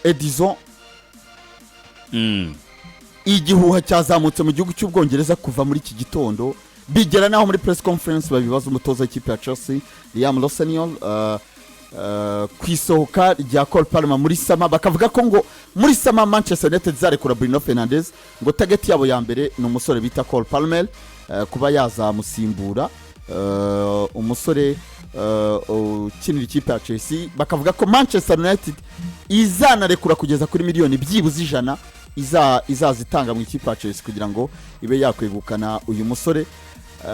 Edison igihuha cyazamutse mu gihugu cy'Ubwongereza kuva muri iki gitondo bigera naho muri press conference babibaza umutoza w'ikipe ya Chelsea Liam Rossenior kwisohoka rya Cole Palmer muri sama bakavuga ko ngo muri sama Manchester United zarekura Bruno Fernandes ngo target yabo ya mbere ni umusore bita Cole Palmer kuba yazamusimbura umusore ukinira ikipe ya Chelsea bakavuga ko Manchester United izanarekura kugeza kuri miliyoni byibuze 100 izazitanga mu ikipe ya Chelsea kugira ngo ibe yakwegukana uyu musore.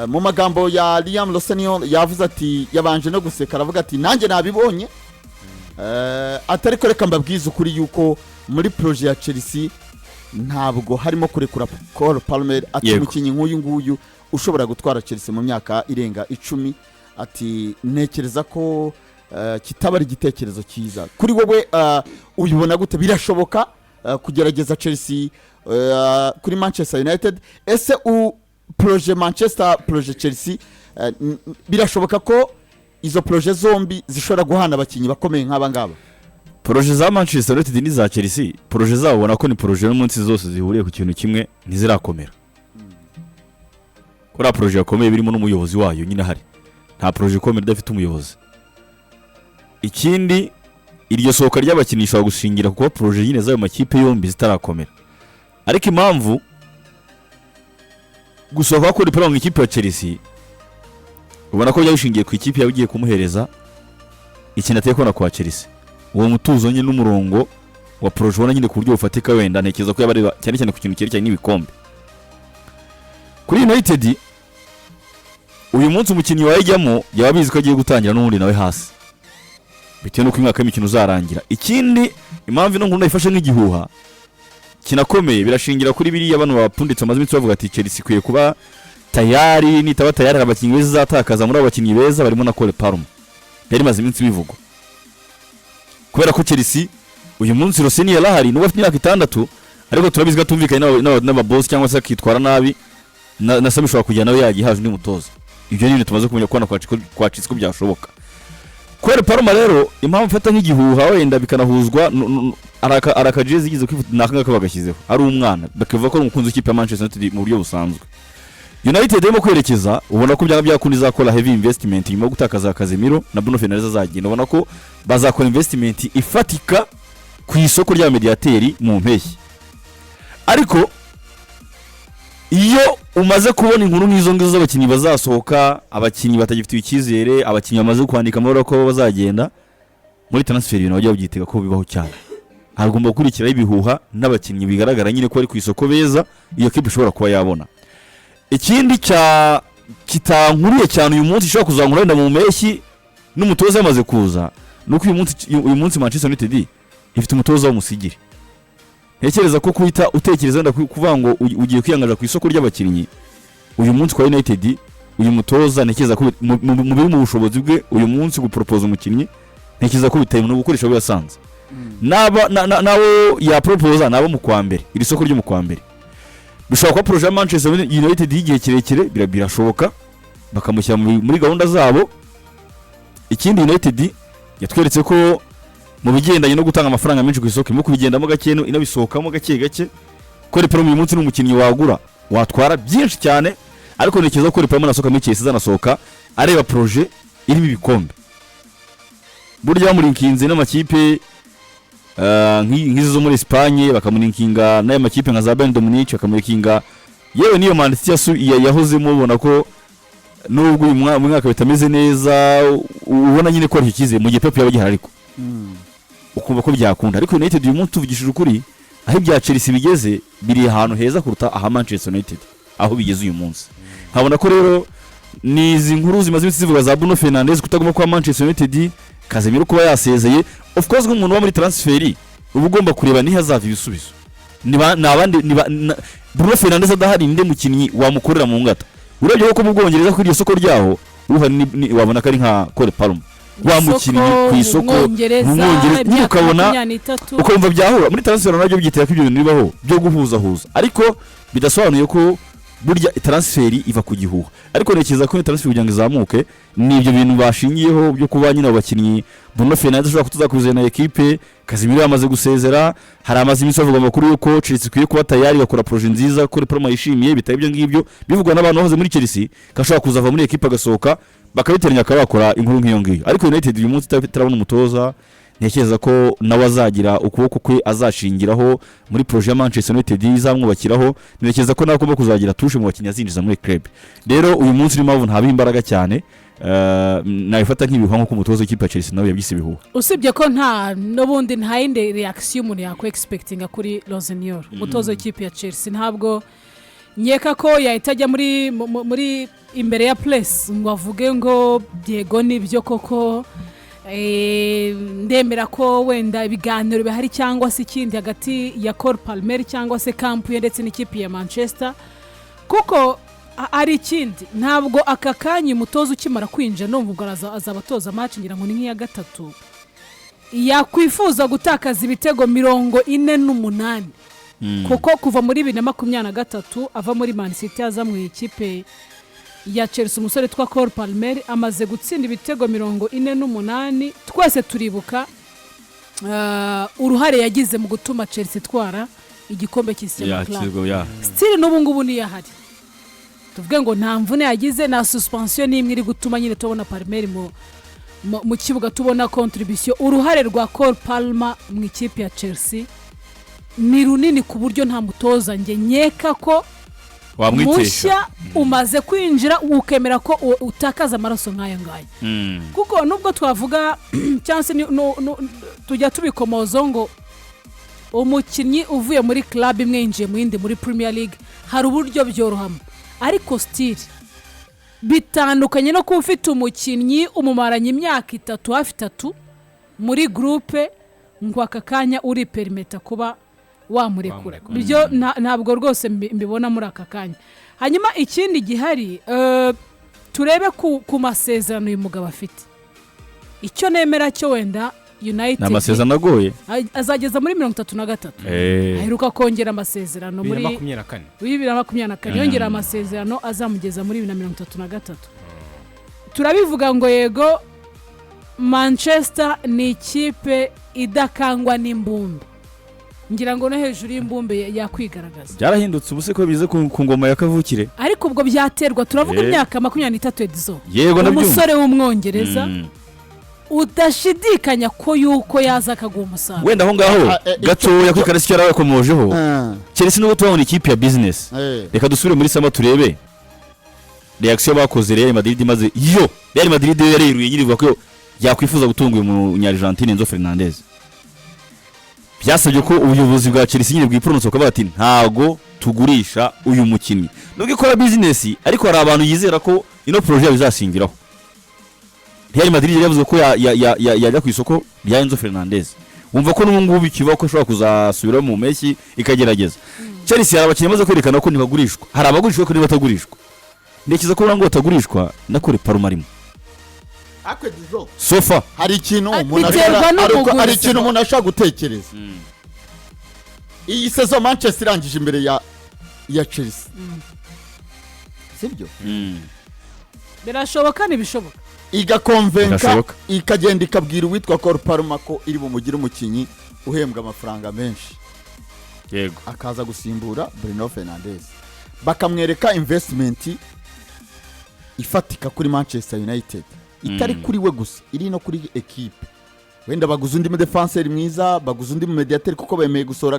Mu magambo ya Liam Rossenior yavuze ati yabanje no guseka aravuga ati nanjye nabibonye atari ko reka mbabwiza ukuri yuko muri projet ya Chelsea ntabwo harimo kurekura Cole Palmer ati umukinyi nk'uyu nguyu ushobora gutwara Chelsea mu myaka irenga 10 ati nekereza ko kitaba ari igitekerezo cyiza kuri wowe uyibona gute birashoboka kugerageza Chelsea kuri Manchester United ese projet Manchester projet Chelsea birashoboka ko izo projet zombi zishobora guhana abakinyi bakomeye nk'aba ngaba projet za Manchester United n'iza Chelsea projet zabo ubona ko ni projet n'umunsi zose zihuriye ku kintu kimwe ntizirakomera kora projet yakomeye birimo n'umuyobozi wayo nyine hari nta projet ikomeye idafite umuyobozi ikindi iryo sohoka ry'abakinisha gushingira kuko projet nyine zayo makipe yombi zitarakomera ariko impamvu gusohoka kuri Palmer mu ikipe ya Chelsea ubona ko yayishingiye ku ikipe yagiye kumuhereza ikintu atekona kwa Chelsea uwo mutuzo nyine n'umurongo wa projet ubona nyine ku buryo bufatika wenda ntekereza ko yabareba cyane cyane ku kintu cyerekanye n'ibikombe kuri United uyu munsi umukinnyi wayijyamo yababizi ko agiye gutangira n'undi nawe hasi bitewe nuko imwaka y'imikino uzarangira ikindi impamvu no nkunda ifashe nk'igihuha kinakomeye birashingira kuri biriya bano bapunditse amaze iminsi bavuga ati Chelsea kwiye kuba tayari nitaba tayari abakinnyi beza zatakaza muri abakinnyi beza barimo na Cole Palmer yari maze iminsi bivuga kubera ko Chelsea uyu munsi Rossenior yarahari n'ubu afite imyaka 6 ariko turabizi gatumvikanye n'aba boss cyangwa se akitwara nabi na Sami shobora kujya nawe yagihaje ni mutoza ibyo nyine tumaze kumenya kubona kwa Chelsea ko byashoboka Cole Palmer rero impamvu mfata nk'igihuha wenda bikanahuzwa arakajezi igize kwifuta nakanga bagashyizeho ari umwana bakivuga ko umukunzi w'ikipe ya Manchester United mu buryo busanzwe United irimo kwerekeza ubona ko byanga byakundi zakora heavy investment nyuma gutakaza Casemiro na Bruno Fernandes azagenda ubona ko bazakora investment ifatika ku isoko rya mediateri mu mpeshyi ariko iyo umaze kubona inkuru nk'izo ngizo z'abakinnyi bazasohoka abakinnyi batagifitiye icyizere abakinnyi bamaze kwandika amabara ko bazagenda muri transfer ibintu bajya byitega ko bibaho cyane hagomba gukurikira ibihuha n'abakinnyi bigaragara nyine ko ari ku isoko beza iyo kipe ishobora kuba yabona ikindi kitankuriye cyane uyu munsi ishobora kuzankura wenda mu mpeshyi n'umutoza yamaze kuza nuko uyu munsi Manchester United ifite umutoza w'umusigire ntekereza ko kuhita utekereza wenda kuvuga ngo ugiye kwiyangaza ku isoko ry'abakinnyi uyu munsi kwa United uyu mutoza ntekereza ko mu biri mu bushobozi bwe uyu munsi gupropose umukinnyi ntekereza ko biteye no gukoresha byo yasanze nawo ya proposa nabo mu kwa mbere iri soko ryo mu kwa mbere bishobora kuba projet Manchester United y'igihe kirekire birashoboka bakamushyira muri gahunda zabo ikindi United yatweretse ko mu bigendanye no gutanga amafaranga menshi ku isoko mu kubigendamo gake ino bisohokamo gake Cole Palmer uyu munsi n'umukinnyi wagura watwara byinshi cyane ariko nekezo Cole Palmer nasoka mu Chelsea zanasohoka areba projet irimo ibikombe burya bamurinkinze n'amakipe nk'izo zo muri Espagne bakamurinkinga n'aya makipe nka za Bayern Munich bakamurinkinga yewe niyo Manchester yahozemo ubona ko nubwo uyu mwaka bitameze neza ubona nyine ko ari ikize mu gihe Pep yabagihara ariko ukumva ko byakunda ariko United uyu munsi tuvugishije ukuri aho ibya Chelsea bigeze biri ahantu heza kuruta aha Manchester United aho bigeze uyu munsi nkabona ko rero nizi nkuru zimaze iminsi zivuga za Bruno Fernandes kutaguma kwa Manchester United Casemiro kuba yasezeye of course nk'umuntu wa muri transfer uba ugomba kureba niho azava ibisubizo nabandi Bruno Fernandes adahari nde mukinnyi wamukorera mu ngata urebye ko mu Bwongereza kuri isoko ryaho wabona ko ari nka Cole Palmer wamukinnyi ku isoko Mwongereza ukabona ukumva byahura muri transfer nabyo byitera ko ibyo bintu bibaho byo guhuza ariko bidasobanuye ko burya transferi iva ku gihuha ariko ntekereza ko transferi kugira ngo izamuke ni ibyo bintu bashingiyeho byo kuba nyine abakinnyi Bruno Fernandes ashobora kutuzakuza na equipe Casemiro yamaze gusezera hari amazi iminsi avuga amakuru yuko Chelsea ikwiye kuba tayari bakora projet nziza ko Palma yishimiye bitari ibyo ngibyo bivugwa n'abantu bahoze muri Chelsea kashobora kuzava muri equipe agasohoka bakabiteranya akabakora inkuru nk'iyo ngiyo ariko United uyu munsi itarabona umutoza ntekereza ko nawe azagira ukuboko kwe azashingiraho muri projet ya Manchester United izamwubakiraho ntekereza ko nawe agomba kuzagira tushe mu bakinnyi azinjiza muri club rero uyu munsi ni mpamvu ntabe imbaraga cyane nabifata nk'ibihuha nk'uko umutoza w'ikipe ya Chelsea nawe yabyise ibihuha usibye ko n'ubundi nta yindi reaction umuntu yakwe expectinga kuri Rosenior umutoza w'ikipe ya Chelsea ntabwo nyeka ko yahita ajya muri imbere ya place ngo avuge ngo Diego nibyo koko ndemera ko wenda ibiganiro bihari cyangwa se ikindi hagati ya Cole Palmer cyangwa se camp ye ndetse n'ikipe ya Manchester kuko ari ikindi ntabwo aka kanya umutoza ukimara kwinjira numva azabatoza match ngira ngo ni nk'iya gatatu yakwifuza gutakaza ibitego 48 kuko kuva muri 2023 ava muri Man City aza mu ikipe ya Chelsea umusore twa Cole Palmer amaze gutsinda ibitego 48 twese turibuka uruhare yagize mu gutuma Chelsea twara igikombe cy'isi club still n'ubu ngubu ni yahari tuvuge ngo nta mvune yagize na suspension n'imwe iri gutuma nyine tubona Palmer mu kibuga tubona contribution uruhare rwa Cole Palmer mu ikipe ya Chelsea ni runini ku buryo nta mutoza nge nyeka ko mushya umaze kwinjira ukemera ko utakaza amaraso nk'aya ngaya kuko nubwo twavuga cyangwa tujya tubikomozo ngo umukinnyi uvuye muri club imwe yinjiye mu yindi muri Premier League hari uburyo byorohamo ariko still bitandukanye no kuba ufite umukinnyi umumaranye imyaka 3 hafi 3 muri groupe ngo aka kanya uri perimeta kuba wamurekura byo ntabwo rwose mbibona muri aka kanya hanyuma ikindi gihari turebe ku masezerano uyu mugabo afite icyo nemera cyo wenda United amasezerano agoye azageza muri 33 aheruka kongera amasezerano muri 2024 yongera amasezerano azamugeza muri 2033 turabivuga ngo yego Manchester ni ikipe idakangwa n'imbumbe ngira ngo no hejuru y'imbumbe yakwigaragaza byarahindutse ubuse ko bize ku ngoma ya kavukire ariko ubwo byaterwa turavuga imyaka 23 edizo yego nabyumva umusore w'umwongereza udashidikanya ko yuko yaza akaguha umusaruro wenda aho ngaho gatoya kuri karasi cyara yakomojeho Chelsea n'ubwo tubona ikipe ya business reka dusubire muri sama turebe reaction bakoze Real Madrid maze Real Madrid yareruye nyirivuga ko yakwifuza gutunga uyu munyargentine Enzo Fernandez byasabye ko ubuyobozi bwa Chelsea nyine bwiprononse ko bati ntago tugurisha uyu mukinnyi nubwo ikora business ariko hari abantu yizera ko ino projet bizashingiraho Real Madrid yavuze ko yajya ku isoko bya Enzo Fernandez wumva ko n'ubungubu bikiva ko ashobora kuzasubira mu mpeshyi ikagerageza Chelsea hari abakinnyi bamaze kwerekana ko ntibagurishwa hari abagurishwa ko batagurishwa ndekiza ko ngo batagurishwa nakore Parumarimo sofa hari ikintu umuntu ashaka gutekereza iyi sezo Manchester irangije imbere ya Chelsea sibyo birashoboka nibishoboka igakonvenka ikagenda ikabwira uwitwa Cole Palmer ko iri bumugire umukinnyi uhembwa amafaranga menshi yego akaza gusimbura Bruno Fernandes bakamwereka investment ifatika kuri Manchester United itari kuri we gusa iri no kuri equipe wenda baguze undi defenseur mwiza baguze undi mediateur kuko bemeye gusora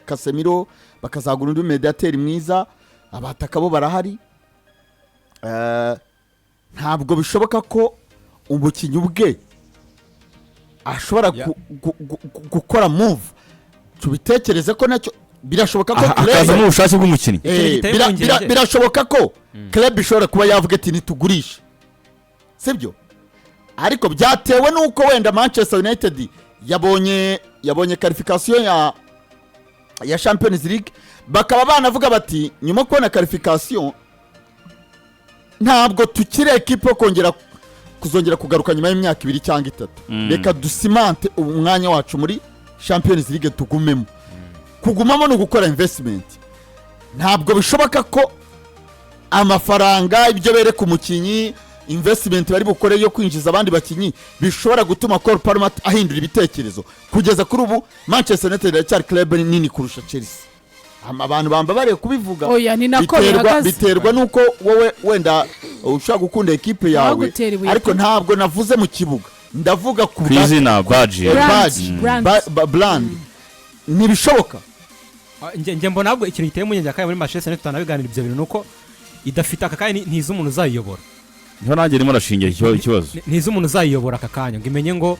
Casemiro bakazagura undi mediateur mwiza abataka bo barahari ntabwo bishoboka ko umukinnyi ubwe ashobora gukora move tubitekereze ko nacyo birashoboka ko akaza mu bushake bw'umukinnyi birashoboka ko club ishobora kuba yavuga ati nitugurisha sibyo ariko byatewe nuko wenda Manchester United yabonye qualification ya Champions League bakaba banavuga bati nyuma kubona qualification ntabwo tukire equipe kuzongera kugaruka nyuma y'imyaka 2 cyangwa 3 reka dusimante umwanya wacu muri Champions League tugumemo kugumamo no gukora investment ntabwo bishoboka ko amafaranga ibyo bereka umukinnyi investment bari bukore yo kwinjiza abandi bakinnyi bishobora gutuma Cole Palmer ahindura ibitekerezo. Kugeza kuri ubu Manchester United iracyari club nini kurusha Chelsea. Abantu bamba bare kubivuga biterwa nuko wowe wenda ushaka gukunda equipe yawe, ariko ntabwo navuze mu kibuga, ndavuga ku izina brand ntibishoboka. Nge mbona ahubwo ikintu giteye mu nyanja muri Manchester United tutanabiganira ibyo bintu nuko idafite aka kanya ntiza umuntu uzayiyobora. Niho nanjye ndimo nashingira ikibazo. Ntiza umuntu uzayiyobora aka kanya ngo imenye ngo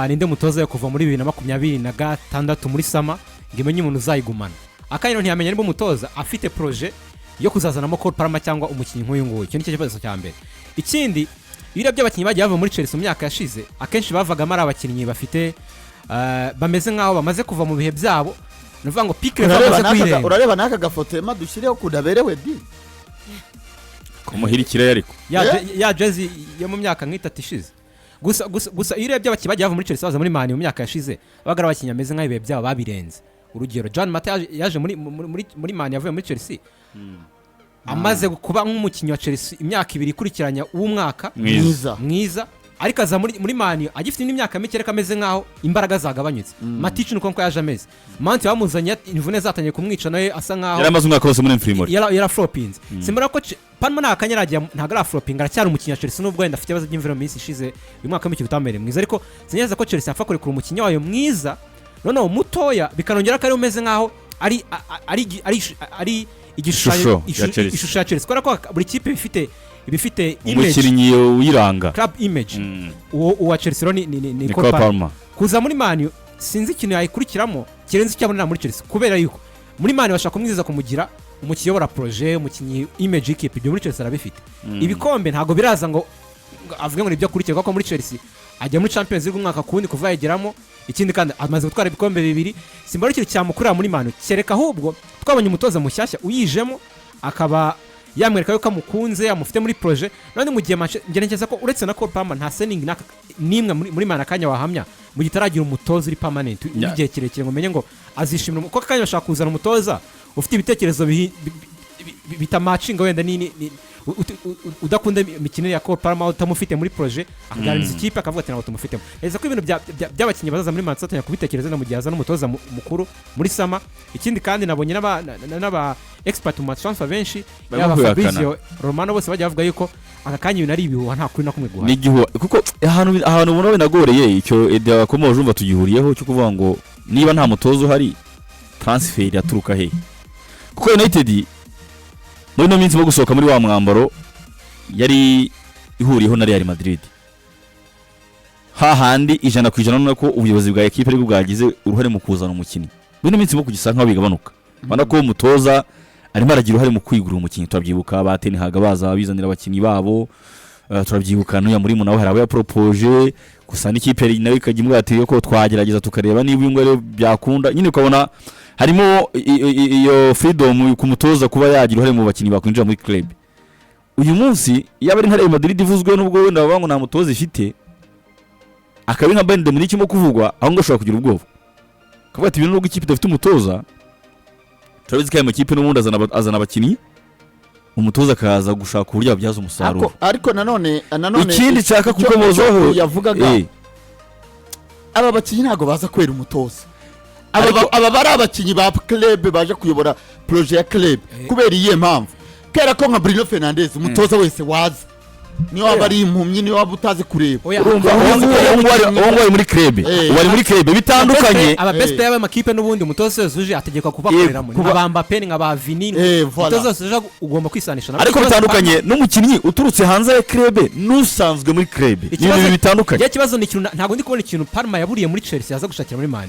ninde mutoza yo kuva muri 2026 muri sama ngo imenye umuntu uzayigumana. Akanya ntiyamenya niba umutoza afite projet yo kuzazanamo Cole Palmer cyangwa umukinnyi nk'uyu nguyu. Icyo ni cyo kibazo cya mbere. Ikindi ibiro by'abakinnyi bagiye bava muri Chelsea mu myaka yashize akenshi bavaga ari abakinnyi bafite bameze nkaho bamaze kuva mu bihe byabo. Nuvuga ngo Pique bamaze kwirenga. Urareba naka gafoto ema dushyireho kudaberewe di kumuhirikira ariko ya jezi yo mu myaka nk'itatu ishize. Gusa ibiro by'abakinnyi bagiye bava muri Chelsea baza muri Man mu myaka yashize bagara abakinnyi ameze nk'aho ibihe byabo babirenze. Urugero John Mate yaje muri Man yavuye muri Chelsea amaze kuba nk'umukinnyi wa Chelsea imyaka 2 ikurikiranya uw'umwaka mwiza, ariko aza muri Man agifite n'imyaka mike reka ameze nkaho imbaraga zagabanyutse. Matic nuko yaje ameze Mante bamuzanye imvune zatangiye kumwica nawe asa nkaho yari amaze umwaka wose muri Infirmary yara flopins. Simbara ko Palmer nakanyaragiye ntago ara floping, aracyari umukinnyi wa Chelsea nubwo wenda afite ibibazo by'imvune minsi ishize uyu mwaka w'imikino utamere mwiza, ariko sinyeza ko Chelsea afa kurekura umukinnyi wayo mwiza noneho mutoya bikanongera ko ari umeze nkaho ari igishushanyo ishusho ya Chelsea. Ko buri kipe bifite image umukinnyi uyiranga club image. Uwa Chelsea ni Cole Palmer kuza muri Man sinzi ikintu yayikurikiramo kirenze icyabonera muri Chelsea, kubera yuko muri Man bashaka kumwiza kumugira umukiyobora projet, umukinnyi image ikipe. Ibyo muri Chelsea arabifite. Ibikombe ntago biraza ngo avuge ngo nibyo kurikirwa ko muri Chelsea ajya muri Champions League umwaka kundi kuva yegeramo. Ikindi kandi amaze gutwara ibikombe 2 simbara ikintu cyamukurira muri Man kereka ahubwo twabonye umutoza mushyashya uyijemo akaba yamwereka yuko amukunze amufite muri projet. None mu gihe ngerekeza ko uretse na Cole Palmer nta sending nimwe muri Man akanya wahamya mu gitaragira umutoza uri permanent igihe kirekire ngo menye ngo azishimira ko akanya bashaka kuzana umutoza ufite ibitekerezo bitamacinga wenda udakunda imikinire ya Cole Palmer utamufite muri projet akaganiriza ikipe akavuga ati ntabwo tumufitemo. Eza ko ibintu by'abakinnyi bazaza muri Man City kubitekereza no mu gihe azana umutoza mukuru muri sama. Ikindi kandi nabonye n'aba expert mu transfer benshi yaba Fabrizio Romano bose bajya bavuga yuko aka kanya ibintu ari ibihuha nta kuri na kumwe guha n'igihuha, kuko ahantu ubona binagoreye icyo Eddie akomoje umva tugihuriyeho cyo kuvuga ngo niba nta mutoza uhari transfer yaturuka he, kuko United muri no minsi bo gusohoka muri wa mwambaro yari ihuriyeho na Real Madrid hahandi 100% nako ubuyobozi bwa equipe ari bwagize uruhare mu kuzana umukinnyi. Muri no minsi bo kugisanga aho bigabanuka bana ko umutoza arimo aragira uruhare mu kwigura umukinnyi. Turabyibuka bateni haga baza bizanira abakinnyi babo, turabyibuka n'uya muri mu nawe hari abo ya propose gusa n'ikipe nawe ikajya ati ko twagerageza tukareba niba uyu ngwere byakunda. Nyine ukabona harimo iyo freedom ku mutoza kuba yagira uruhare mu bakinnyi bakwinjira muri club. Uyu munsi yaba ari nka Real Madrid ivuzwe n'ubwo wenda bavuga ngo nta mutoza ifite, akabi nka Bayern Munich mo kuvugwa aho ngo ashobora kugira ubwoba kavuga ati ibintu n'ubwo ikipe idafite umutoza turabizi ko ayo makipe n'ubundi azana abakinnyi umutoza akaza gushaka uburyo yabyaza umusaruro. Ariko nanone ikindi nshaka kukomozaho yavugaga aba bakinnyi ntago baza kwera umutoza. Aba bari abakinnyi ba club baje kuyobora projet ya club kubera iyihe mpamvu. Kera ko nka Bruno Fernandes umutoza wese waza niyo waba ari impumyi niyo waba utazi kureba urumva wari muri club wari muri club bitandukanye. Aba best player y'amakipe n'ubundi umutoza zuje ategeka kubakoreramo nk'aba Mbappé nk'aba Vini umutoza zuje ugomba kwisanisha nabo, ariko bitandukanye n'umukinnyi uturutse hanze ya club n'usanzwe muri club. Ibintu bitandukanye. Ikibazo ni ikintu ntago ndi kubona ikintu Palmer yaburiye muri Chelsea yaza gushakira muri Man.